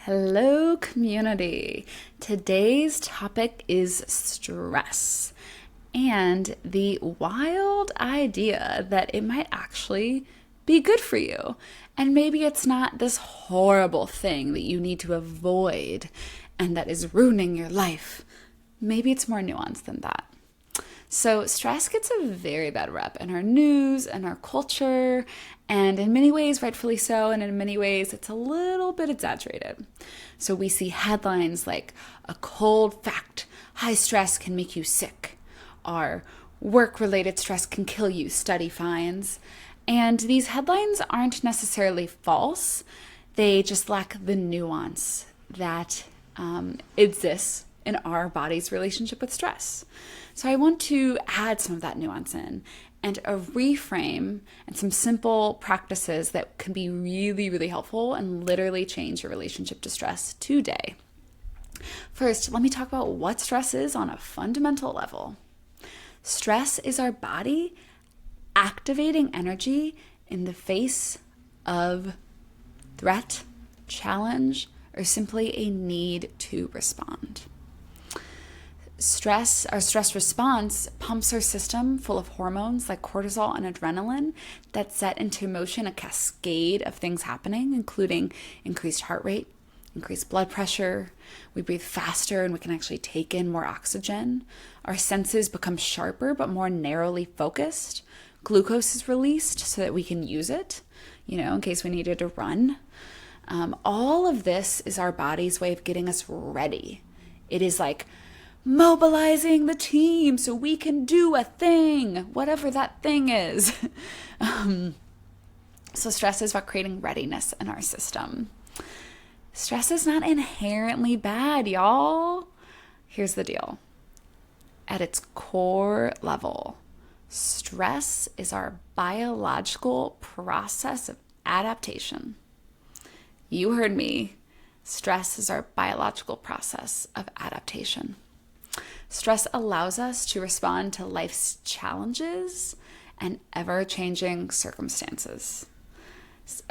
Hello, community. Today's topic is stress and the wild idea that it might actually be good for you. And maybe it's not this horrible thing that you need to avoid and that is ruining your life. Maybe it's more nuanced than that. So stress gets a very bad rep in our news and our culture, and in many ways, rightfully so, and in many ways, it's a little bit exaggerated. So we see headlines like, "A cold fact, high stress can make you sick," or "Work-related stress can kill you, study finds." And these headlines aren't necessarily false, they just lack the nuance that exists in our body's relationship with stress. So I want to add some of that nuance in and a reframe and some simple practices that can be really, really helpful and literally change your relationship to stress today. First, let me talk about what stress is on a fundamental level. Stress is our body activating energy in the face of threat, challenge, or simply a need to respond. Our stress response pumps our system full of hormones like cortisol and adrenaline that set into motion a cascade of things happening, including increased heart rate, increased blood pressure. We breathe faster and we can actually take in more oxygen. Our senses become sharper but more narrowly focused. Glucose is released so that we can use it, in case we needed to run. All of this is our body's way of getting us ready. It is like mobilizing the team so we can do a thing, whatever that thing is. So stress is about creating readiness in our system. Stress is not inherently bad, y'all. Here's the deal. At its core level, stress is our biological process of adaptation. You heard me. Stress is our biological process of adaptation. Stress allows us to respond to life's challenges and ever-changing circumstances.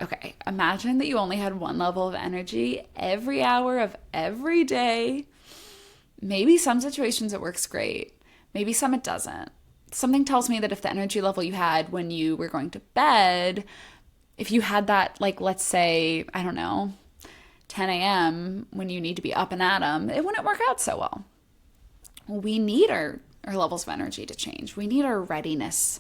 Okay, imagine that you only had one level of energy every hour of every day. Maybe some situations it works great. Maybe some it doesn't. Something tells me that if the energy level you had when you were going to bed, if you had that, let's say, 10 a.m. when you need to be up and at 'em, it wouldn't work out so well. We need our levels of energy to change. We need our readiness,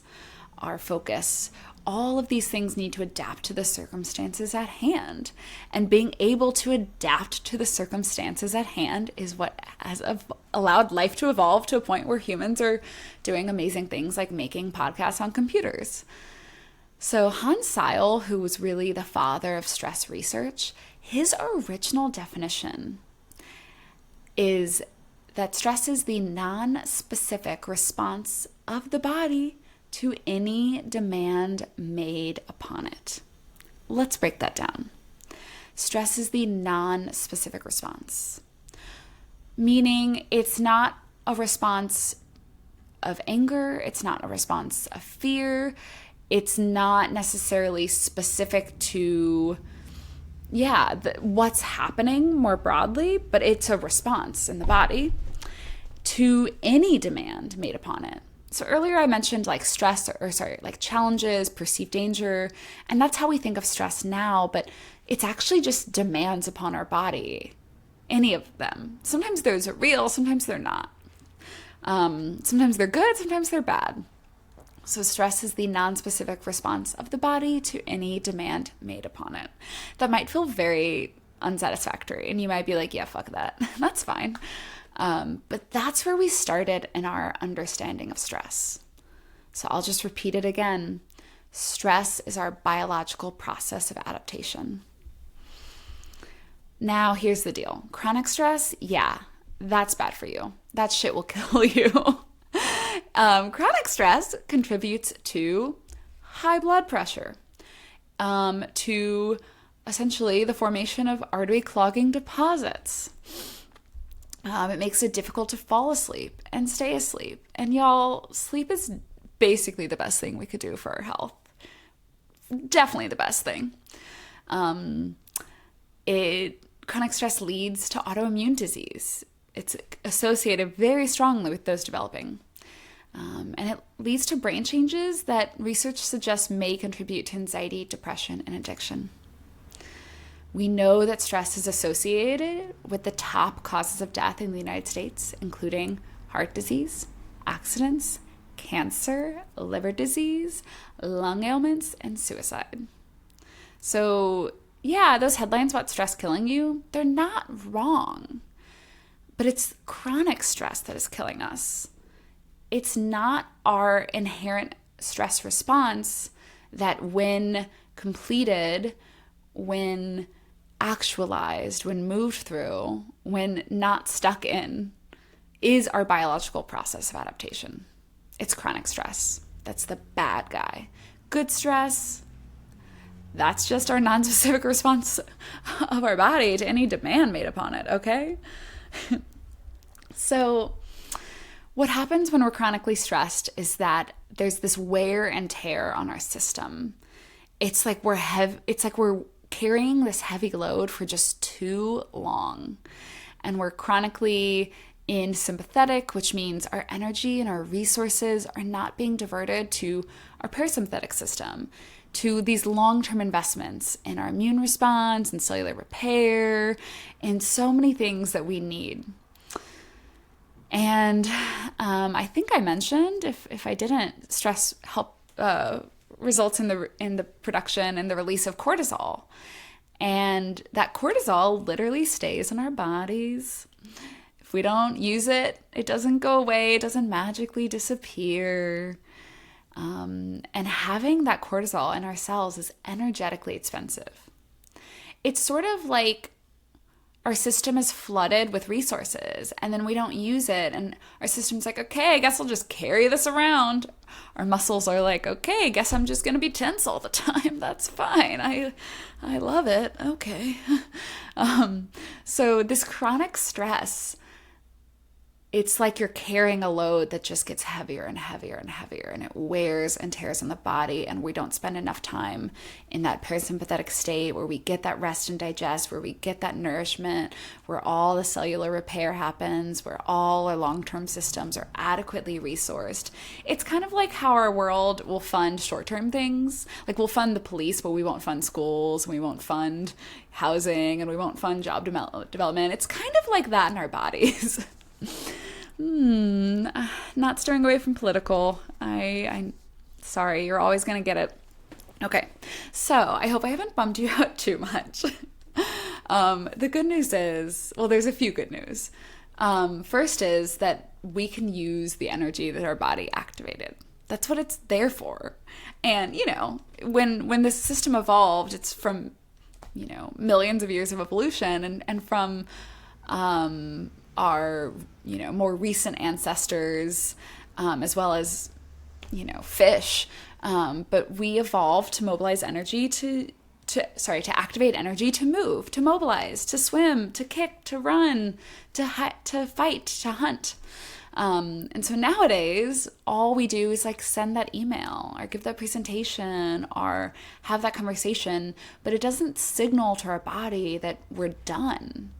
our focus. All of these things need to adapt to the circumstances at hand. And being able to adapt to the circumstances at hand is what has allowed life to evolve to a point where humans are doing amazing things like making podcasts on computers. So Hans Seil, who was really the father of stress research, his original definition is that stress is the non-specific response of the body to any demand made upon it. Let's break that down. Stress is the non-specific response, meaning it's not a response of anger, it's not a response of fear, it's not necessarily specific to what's happening more broadly, but it's a response in the body to any demand made upon it. So earlier I mentioned challenges, perceived danger, and that's how we think of stress now, but it's actually just demands upon our body, any of them. Sometimes those are real, sometimes they're not. Sometimes they're good, sometimes they're bad. So stress is the non-specific response of the body to any demand made upon it. That might feel very unsatisfactory, and you might be like, yeah, fuck that. That's fine. But that's where we started in our understanding of stress. So I'll just repeat it again. Stress is our biological process of adaptation. Now, here's the deal. Chronic stress, that's bad for you. That shit will kill you. Chronic stress contributes to high blood pressure, to essentially the formation of artery clogging deposits. It makes it difficult to fall asleep and stay asleep. And y'all, sleep is basically the best thing we could do for our health. Definitely the best thing. It chronic stress leads to autoimmune disease. It's associated very strongly with those developing. And it leads to brain changes that research suggests may contribute to anxiety, depression, and addiction. We know that stress is associated with the top causes of death in the United States, including heart disease, accidents, cancer, liver disease, lung ailments, and suicide. So, yeah, those headlines about stress killing you, they're not wrong. But it's chronic stress that is killing us. It's not our inherent stress response that when completed, when actualized, when moved through, when not stuck in, is our biological process of adaptation. It's chronic stress. That's the bad guy. Good stress, that's just our non-specific response of our body to any demand made upon it, okay? So what happens when we're chronically stressed is that there's this wear and tear on our system. It's like we're carrying this heavy load for just too long. And we're chronically in sympathetic, which means our energy and our resources are not being diverted to our parasympathetic system, to these long-term investments in our immune response and cellular repair and so many things that we need. And I think I mentioned, if I didn't, stress results in the production and the release of cortisol. And that cortisol literally stays in our bodies. If we don't use it, it doesn't go away. It doesn't magically disappear. And having that cortisol in our cells is energetically expensive. It's sort of like our system is flooded with resources and then we don't use it. And our system's like, okay, I guess I'll just carry this around. Our muscles are like, okay, I guess I'm just going to be tense all the time. That's fine. I love it. Okay. So this chronic stress, it's like you're carrying a load that just gets heavier and heavier and heavier, and it wears and tears on the body, and we don't spend enough time in that parasympathetic state where we get that rest and digest, where we get that nourishment, where all the cellular repair happens, where all our long-term systems are adequately resourced. It's kind of like how our world will fund short-term things. Like we'll fund the police, but we won't fund schools, and we won't fund housing, and we won't fund job development. It's kind of like that in our bodies. Not steering away from political. I'm sorry, you're always going to get it. Okay, so I hope I haven't bummed you out too much. The good news is, well, there's a few good news. First is that we can use the energy that our body activated. That's what it's there for. And, when this system evolved, it's from, millions of years of evolution and from our, more recent ancestors, as well as, fish. But we evolved to mobilize energy to activate energy, to move, to mobilize, to swim, to kick, to run, to fight, to hunt. And so nowadays, all we do is send that email or give that presentation or have that conversation, but it doesn't signal to our body that we're done.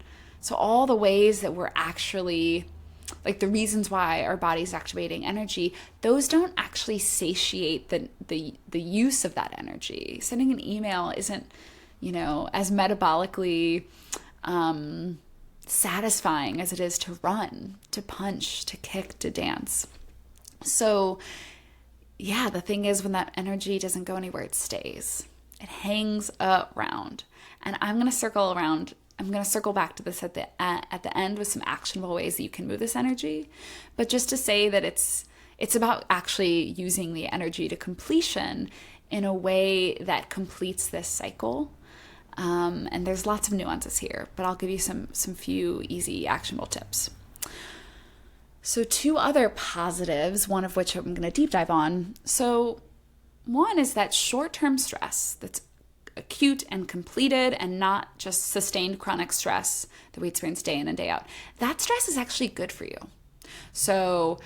So all the ways that we're actually, the reasons why our body's activating energy, those don't actually satiate the use of that energy. Sending an email isn't, as metabolically satisfying as it is to run, to punch, to kick, to dance. So yeah, the thing is, when that energy doesn't go anywhere, it stays. It hangs around. And I'm going to circle back to this at the end with some actionable ways that you can move this energy. But just to say that it's about actually using the energy to completion in a way that completes this cycle. And there's lots of nuances here, but I'll give you some few easy actionable tips. So 2 other positives, one of which I'm going to deep dive on. So one is that short-term stress that's acute and completed and not just sustained chronic stress that we experience day in and day out. That stress is actually good for you. So,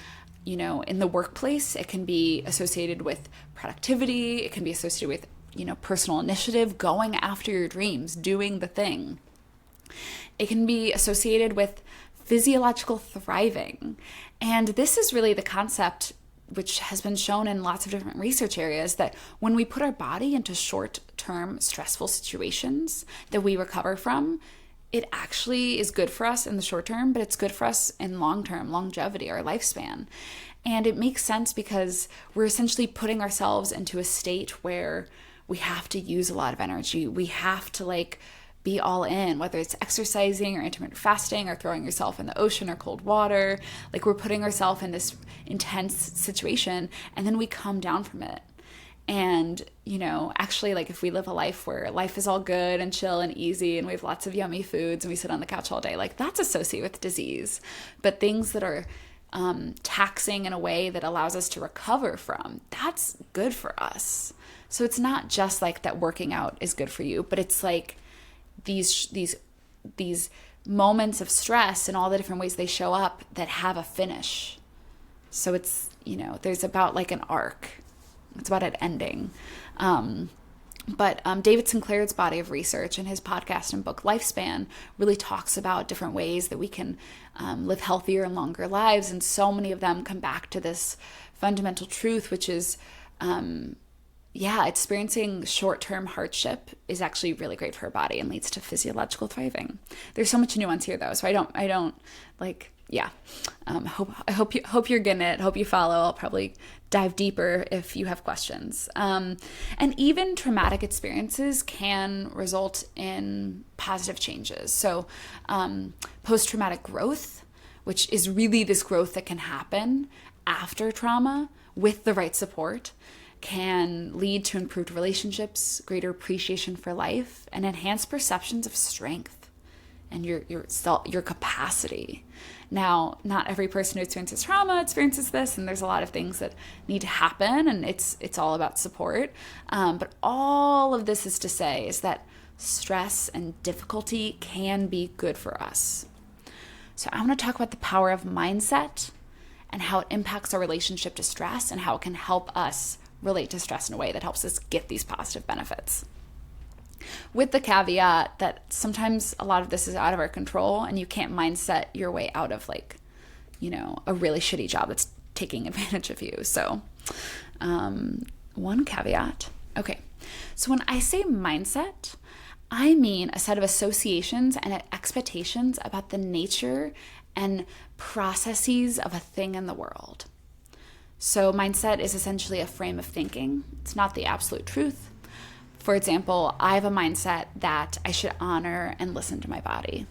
in the workplace, it can be associated with productivity. It can be associated with, personal initiative, going after your dreams, doing the thing. It can be associated with physiological thriving. And this is really the concept which has been shown in lots of different research areas, that when we put our body into short-term stressful situations that we recover from, it actually is good for us in the short term, but it's good for us in long-term, longevity, our lifespan. And it makes sense because we're essentially putting ourselves into a state where we have to use a lot of energy. We have to be all in, whether it's exercising or intermittent fasting or throwing yourself in the ocean or cold water. We're putting ourselves in this intense situation, and then we come down from it. And, actually, if we live a life where life is all good and chill and easy and we have lots of yummy foods and we sit on the couch all day, that's associated with disease. But things that are taxing in a way that allows us to recover from, that's good for us. So it's not just that working out is good for you, but it's these moments of stress and all the different ways they show up that have a finish. So it's, there's about an arc. It's about it ending. But David Sinclair's body of research and his podcast and book Lifespan really talks about different ways that we can live healthier and longer lives. And so many of them come back to this fundamental truth, which is, experiencing short-term hardship is actually really great for our body and leads to physiological thriving. There's so much nuance here, though, so I don't hope you're getting it. Hope you follow. I'll probably dive deeper if you have questions. And even traumatic experiences can result in positive changes. So post-traumatic growth, which is really this growth that can happen after trauma with the right support, can lead to improved relationships, greater appreciation for life, and enhanced perceptions of strength and your capacity. Now, not every person who experiences trauma experiences this, and there's a lot of things that need to happen, and it's all about support. But all of this is to say is that stress and difficulty can be good for us. So I want to talk about the power of mindset and how it impacts our relationship to stress and how it can help us relate to stress in a way that helps us get these positive benefits. With the caveat that sometimes a lot of this is out of our control and you can't mindset your way out of a really shitty job that's taking advantage of you. So one caveat. Okay. So when I say mindset, I mean a set of associations and expectations about the nature and processes of a thing in the world. So mindset is essentially a frame of thinking. It's not the absolute truth. For example, I have a mindset that I should honor and listen to my body.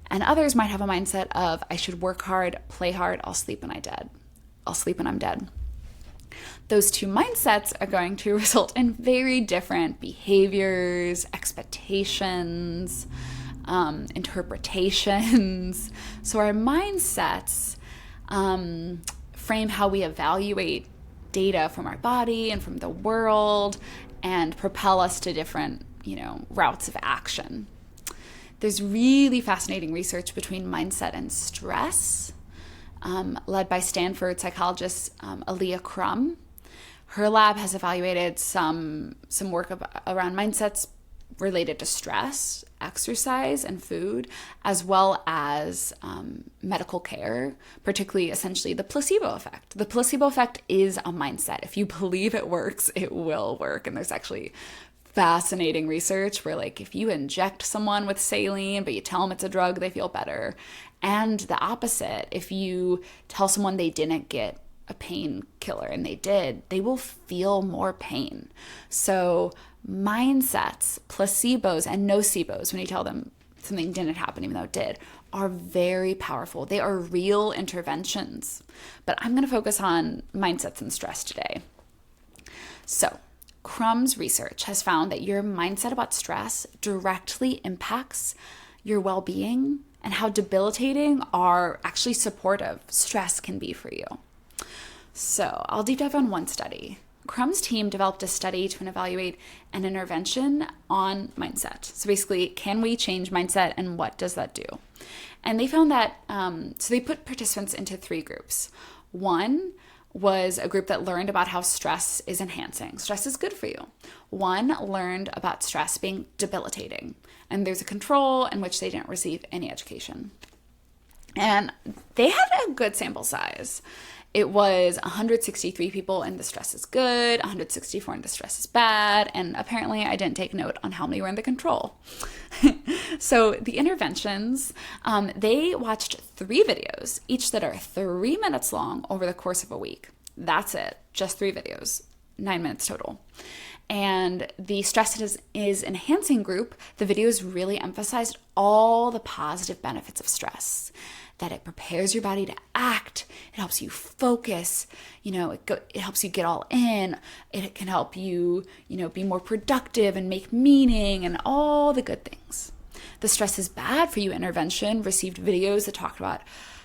And others might have a mindset of I should work hard, play hard, I'll sleep when I'm dead. Those two mindsets are going to result in very different behaviors, expectations, interpretations. So our mindsets frame how we evaluate data from our body and from the world and propel us to different, routes of action. There's really fascinating research between mindset and stress, led by Stanford psychologist Aaliyah Crum. Her lab has evaluated some work around mindsets related to stress, exercise, and food, as well as medical care, particularly essentially the placebo effect. The placebo effect is a mindset. If you believe it works, it will work. And there's actually fascinating research where if you inject someone with saline, but you tell them it's a drug, they feel better. And the opposite, if you tell someone they didn't get a painkiller and they did, they will feel more pain. So mindsets, placebos, and nocebos, when you tell them something didn't happen even though it did, are very powerful. They are real interventions. But I'm going to focus on mindsets and stress today. So Crum's research has found that your mindset about stress directly impacts your well-being and how debilitating or actually supportive stress can be for you. So I'll deep dive on one study. Crum's team developed a study to evaluate an intervention on mindset. So basically, can we change mindset and what does that do? And they found that, so they put participants into three groups. One was a group that learned about how stress is enhancing. Stress is good for you. One learned about stress being debilitating, and there's a control in which they didn't receive any education. And they had a good sample size. It was 163 people in the stress is good, 164 in the stress is bad, and apparently I didn't take note on how many were in the control. So the interventions, they watched 3 videos, each that are 3 minutes long over the course of a week. That's it, just 3 videos, 9 minutes total. And the stress is enhancing group, the videos really emphasized all the positive benefits of stress. That it prepares your body to act, it helps you focus, it helps you get all in, it can help you, be more productive and make meaning and all the good things. The stress is bad for you intervention received videos that talked about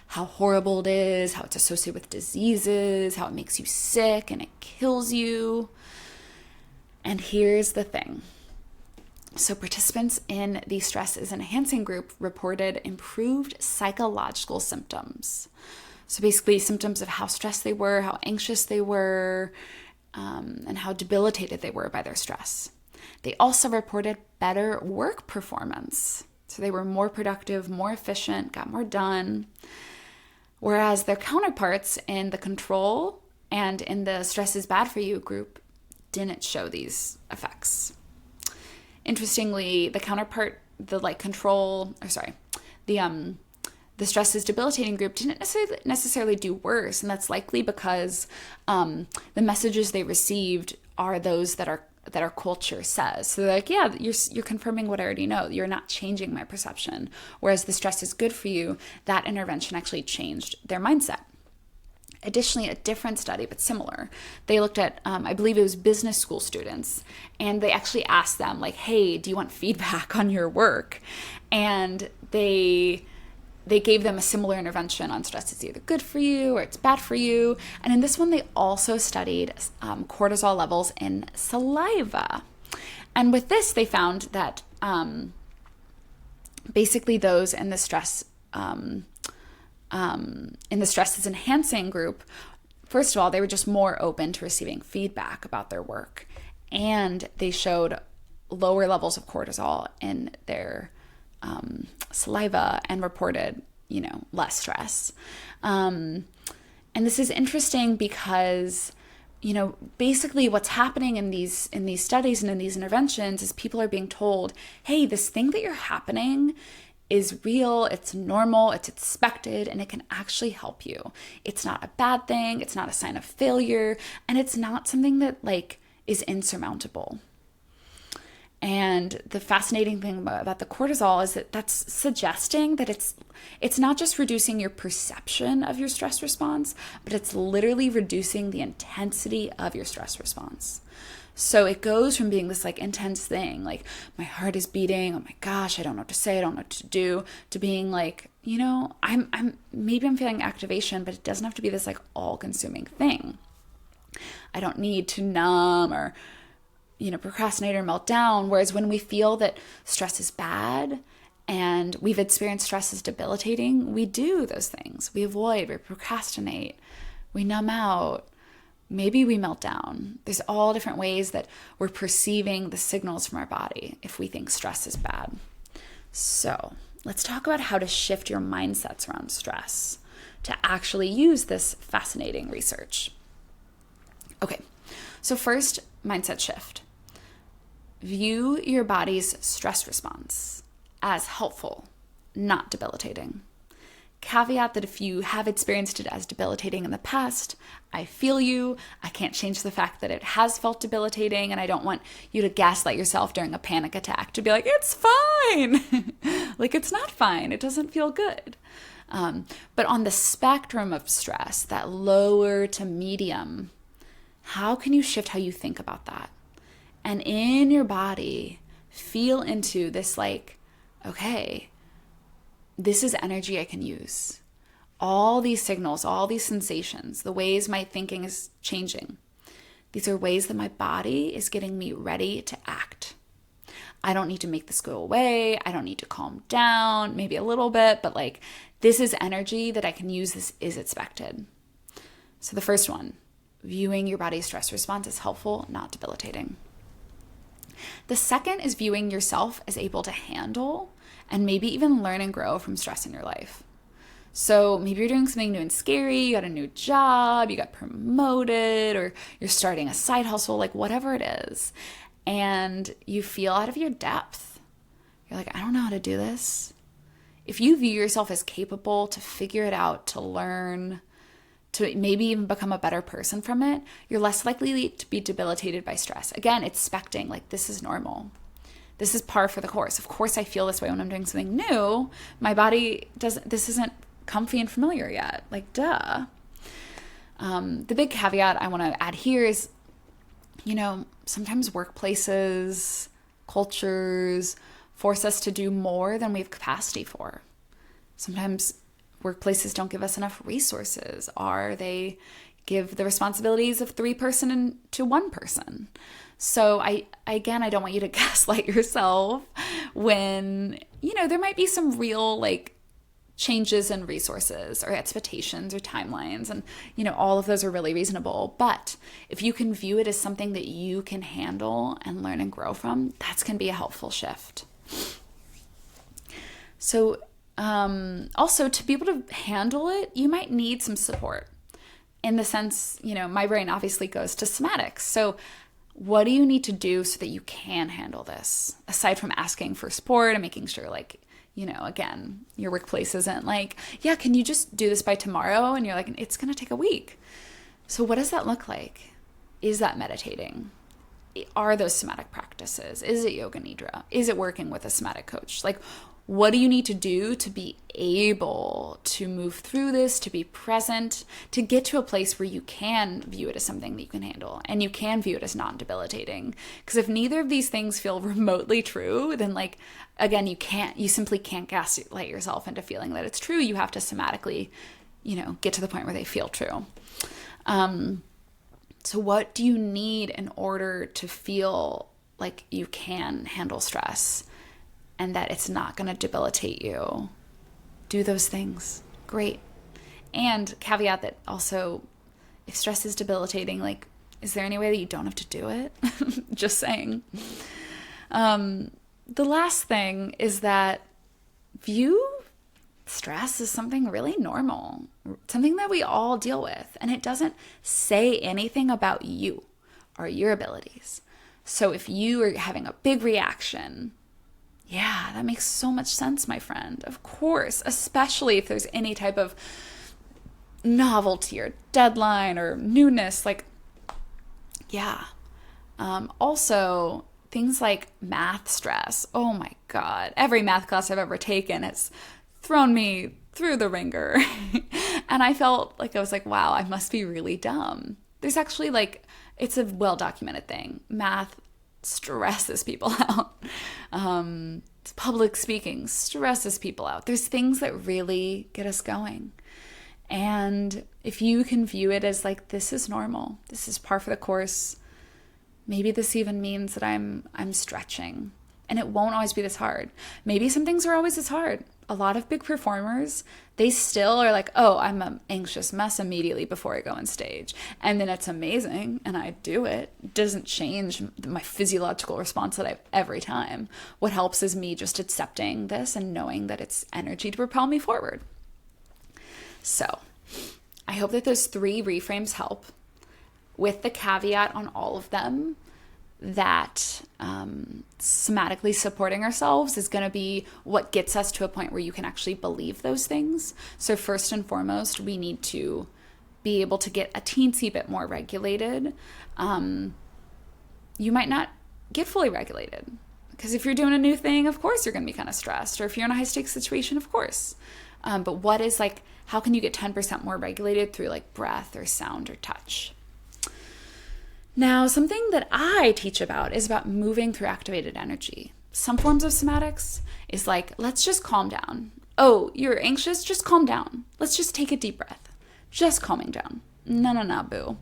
how horrible it is, how it's associated with diseases, how it makes you sick and it kills you. And here's the thing. So participants in the stress is enhancing group reported improved psychological symptoms. So basically symptoms of how stressed they were, how anxious they were, and how debilitated they were by their stress. They also reported better work performance. So they were more productive, more efficient, got more done. Whereas their counterparts in the control and in the stress is bad for you group didn't show these effects. Interestingly, the counterpart, the stress is debilitating group didn't necessarily do worse, and that's likely because the messages they received are those that our culture says. So they're like, yeah, you're confirming what I already know. You're not changing my perception. Whereas the stress is good for you, that intervention actually changed their mindset. Additionally, a different study, but similar, they looked at, I believe it was business school students, and they actually asked them, like, hey, do you want feedback on your work? And they gave them a similar intervention on stress. It's either good for you or it's bad for you. And in this one, they also studied cortisol levels in saliva. And with this, they found that basically those in the stress is enhancing group, first of all, they were just more open to receiving feedback about their work. And they showed lower levels of cortisol in their saliva and reported, less stress. And this is interesting because, basically what's happening in these studies and in these interventions is people are being told, hey, this thing that you're happening is real, it's normal, it's expected, and it can actually help you. It's not a bad thing, it's not a sign of failure, and it's not something that is insurmountable. And the fascinating thing about the cortisol is that that's suggesting that it's not just reducing your perception of your stress response, but it's literally reducing the intensity of your stress response. So it goes from being this intense thing, my heart is beating, oh my gosh, I don't know what to say, I don't know what to do, to being I'm feeling activation, but it doesn't have to be this all-consuming thing. I don't need to numb or procrastinate or melt down. Whereas when we feel that stress is bad and we've experienced stress as debilitating, we do those things. We avoid, we procrastinate, we numb out. Maybe we melt down. There's all different ways that we're perceiving the signals from our body if we think stress is bad. So let's talk about how to shift your mindsets around stress to actually use this fascinating research. Okay, so first, mindset shift. View your body's stress response as helpful, not debilitating. Caveat that if you have experienced it as debilitating in the past, I feel you. I can't change the fact that it has felt debilitating, and I don't want you to gaslight yourself during a panic attack to be like, it's fine. It's not fine. It doesn't feel good. But on the spectrum of stress, that lower to medium, how can you shift how you think about that? And in your body, feel into this okay, this is energy I can use. All these signals, all these sensations, the ways my thinking is changing, these are ways that my body is getting me ready to act. I don't need to make this go away. I don't need to calm down, maybe a little bit, but this is energy that I can use. This is expected. So the first one, viewing your body's stress response as helpful, not debilitating. The second is viewing yourself as able to handle and maybe even learn and grow from stress in your life. So maybe you're doing something new and scary, you got a new job, you got promoted, or you're starting a side hustle, like whatever it is, and you feel out of your depth. You're like, I don't know how to do this. If you view yourself as capable to figure it out, to learn, to maybe even become a better person from it, you're less likely to be debilitated by stress. Again, expecting like this is normal. This is par for the course. Of course I feel this way when I'm doing something new. My body doesn't, this isn't comfy and familiar yet. Like, duh. The big caveat I want to add here is, sometimes workplaces, cultures force us to do more than we have capacity for. Sometimes workplaces don't give us enough resources, or they give the responsibilities of 3 person to 1 person. So I don't want you to gaslight yourself when, there might be some real like changes in resources or expectations or timelines, and all of those are really reasonable. But if you can view it as something that you can handle and learn and grow from, that's going to be a helpful shift. So also, to be able to handle it, you might need some support, in the sense, my brain obviously goes to somatics. So what do you need to do so that you can handle this, aside from asking for support and making sure, like, again, your workplace isn't like, yeah, can you just do this by tomorrow? And you're like, it's going to take a week. So what does that look like? Is that meditating? Are those somatic practices? Is it yoga nidra? Is it working with a somatic coach? Like, what do you need to do to be able to move through this, to be present, to get to a place where you can view it as something that you can handle and you can view it as non-debilitating? Because if neither of these things feel remotely true, then like, again, you simply can't gaslight yourself into feeling that it's true. You have to somatically, get to the point where they feel true. So what do you need in order to feel like you can handle stress and that it's not going to debilitate you? Do those things. Great. And caveat that also, if stress is debilitating, like, is there any way that you don't have to do it? Just saying. The last thing is that view stress as something really normal, something that we all deal with, and it doesn't say anything about you or your abilities. So if you are having a big reaction, yeah, that makes so much sense, my friend. Of course, especially if there's any type of novelty or deadline or newness, like, yeah. Also, things like math stress. Oh my God. Every math class I've ever taken has thrown me through the ringer. And I felt like, I was like, wow, I must be really dumb. There's actually like, it's a well-documented thing. Math stresses people out. Public speaking stresses people out. There's things that really get us going. And if you can view it as like, this is normal, this is par for the course, maybe this even means that I'm stretching, and it won't always be this hard. Maybe some things are always this hard. A lot of big performers, they still are like, oh, I'm an anxious mess immediately before I go on stage. And then it's amazing, and I do it. It doesn't change my physiological response that I have every time. What helps is me just accepting this and knowing that it's energy to propel me forward. So I hope that those 3 reframes help, with the caveat on all of them that somatically supporting ourselves is going to be what gets us to a point where you can actually believe those things. So first and foremost, we need to be able to get a teensy bit more regulated. You might not get fully regulated, because if you're doing a new thing, of course you're going to be kind of stressed. Or if you're in a high stakes situation, of course. But what is like, how can you get 10% more regulated through like breath or sound or touch? Now, something that I teach about is about moving through activated energy. Some forms of somatics is like, let's just calm down. Oh, you're anxious? Just calm down. Let's just take a deep breath. Just calming down. No, boo.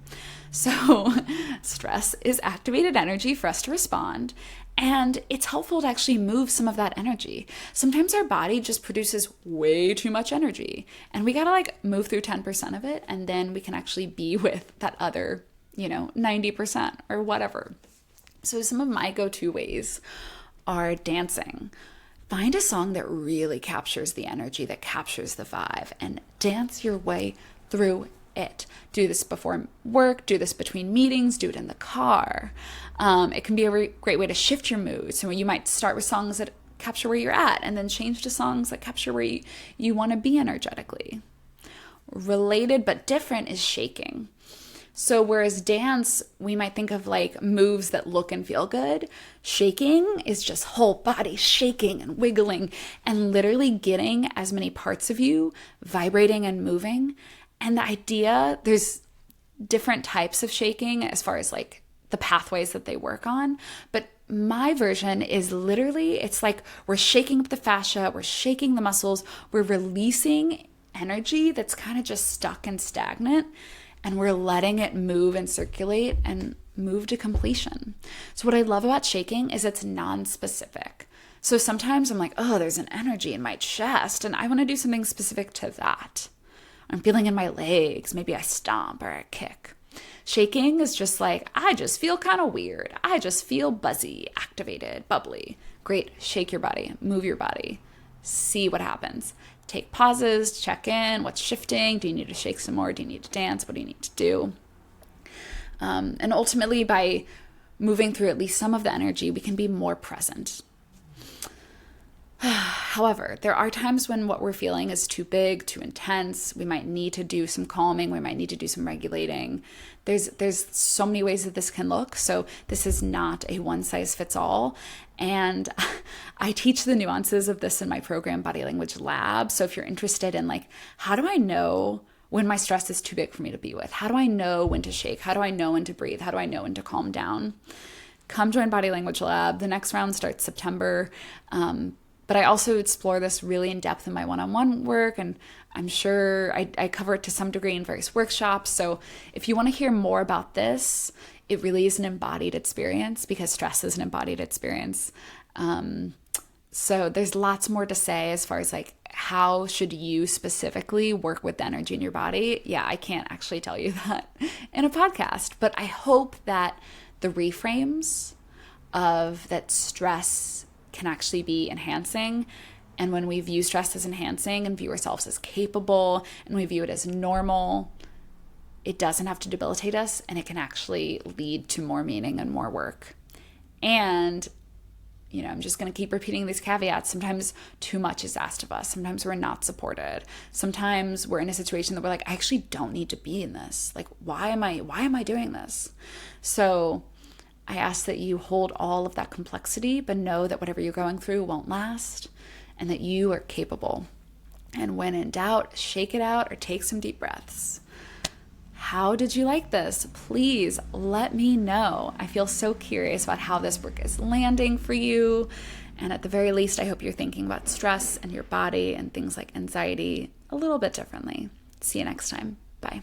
So stress is activated energy for us to respond, and it's helpful to actually move some of that energy. Sometimes our body just produces way too much energy, and we gotta like move through 10% of it, and then we can actually be with that other 90% or whatever. So some of my go-to ways are dancing. Find a song that really captures the energy, that captures the vibe, and dance your way through it. Do this before work, do this between meetings, do it in the car. It can be a great way to shift your mood. So you might start with songs that capture where you're at and then change to songs that capture where you want to be energetically. Related but different is shaking. So whereas dance, we might think of like moves that look and feel good, shaking is just whole body shaking and wiggling and literally getting as many parts of you vibrating and moving. And the idea, there's different types of shaking as far as like the pathways that they work on. But my version is literally, it's like we're shaking up the fascia, we're shaking the muscles, we're releasing energy that's kind of just stuck and stagnant, and we're letting it move and circulate and move to completion. So what I love about shaking is it's non-specific. So sometimes I'm like, oh, there's an energy in my chest and I want to do something specific to that. I'm feeling in my legs, maybe I stomp or I kick. Shaking is just like, I just feel kind of weird. I just feel buzzy, activated, bubbly. Great, shake your body, move your body, see what happens. Take pauses, check in, what's shifting? Do you need to shake some more? Do you need to dance? What do you need to do? And ultimately, by moving through at least some of the energy, we can be more present. However, there are times when what we're feeling is too big, too intense. We might need to do some calming. We might need to do some regulating. There's so many ways that this can look. So this is not a one size fits all. And I teach the nuances of this in my program, Body Language Lab. So if you're interested in like, how do I know when my stress is too big for me to be with? How do I know when to shake? How do I know when to breathe? How do I know when to calm down? Come join Body Language Lab. The next round starts September. But I also explore this really in depth in my one-on-one work, and I'm sure I cover it to some degree in various workshops. So if you want to hear more about this, it really is an embodied experience because stress is an embodied experience. So there's lots more to say as far as like, how should you specifically work with the energy in your body? Yeah, I can't actually tell you that in a podcast, but I hope that the reframes of that stress can actually be enhancing. And when we view stress as enhancing and view ourselves as capable and we view it as normal, it doesn't have to debilitate us and it can actually lead to more meaning and more work. And, I'm just going to keep repeating these caveats. Sometimes too much is asked of us. Sometimes we're not supported. Sometimes we're in a situation that we're like, I actually don't need to be in this. Like, why am I doing this? So I ask that you hold all of that complexity, but know that whatever you're going through won't last and that you are capable. And when in doubt, shake it out or take some deep breaths. How did you like this? Please let me know. I feel so curious about how this work is landing for you. And at the very least, I hope you're thinking about stress and your body and things like anxiety a little bit differently. See you next time. Bye.